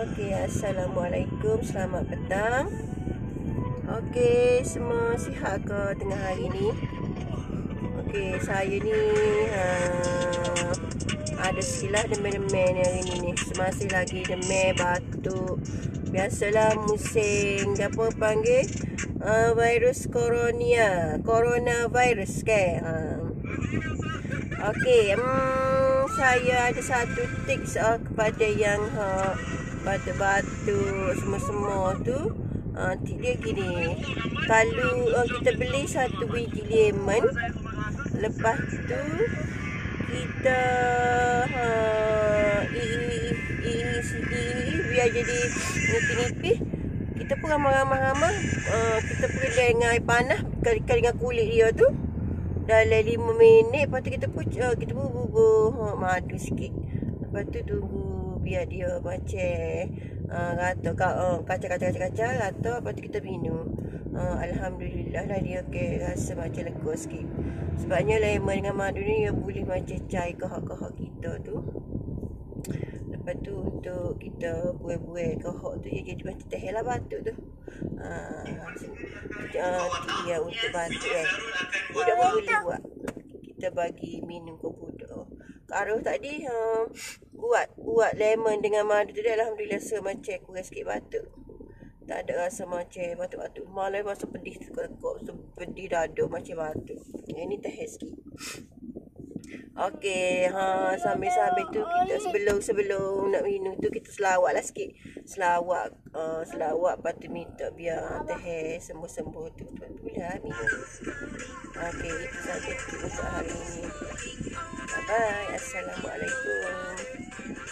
Okey, Assalamualaikum, selamat petang. Okey, semua sihat ke tengah hari ni? Okey, saya ni ada silah demam-demam ni hari ni. Masih lagi demam, batuk. Biasalah musim apa panggil? Virus coronavirus ke? Okey, saya ada satu tips kepada yang batuk-batuk semua-semua tu. Dia gini, kalau kita beli satu biji lemon, lepas tu kita biar jadi nipis-nipis. Kita pun ramah-ramah, kita pergi dengan air panas kali-kali dengan kulit dia tu dalam 5 minit. Lepas tu kita bubuh madu sikit. Lepas tu tunggu biar dia macam rata kacang rata. Lepas tu kita minum. Alhamdulillah lah dia rasa macam lega sikit. Sebabnya lemon dengan madu ni dia boleh macam cai kahak-kahak kita tu. Lepas tu untuk kita buai-buai kahak tu dia jadi macam teh lah batuk tu. Dia untuk batuk budak pun boleh buat. Kita bagi minum ke budak. Kak tadi buat lemon dengan madu tu, alhamdulillah rasa macam kurang sikit batuk. Tak ada rasa macam batuk-batuk. Malah rasa pedih tekuk, pedih dada macam batuk. Ini teh sikit. Okey, sambil-sambil tu kita sebelum nak minum tu kita selawatlah sikit. Selawat lepas tu minta biar teh sembuh-sembuh tu boleh minum. Okey, itu saja untuk hari ini. Bye bye. Assalamualaikum.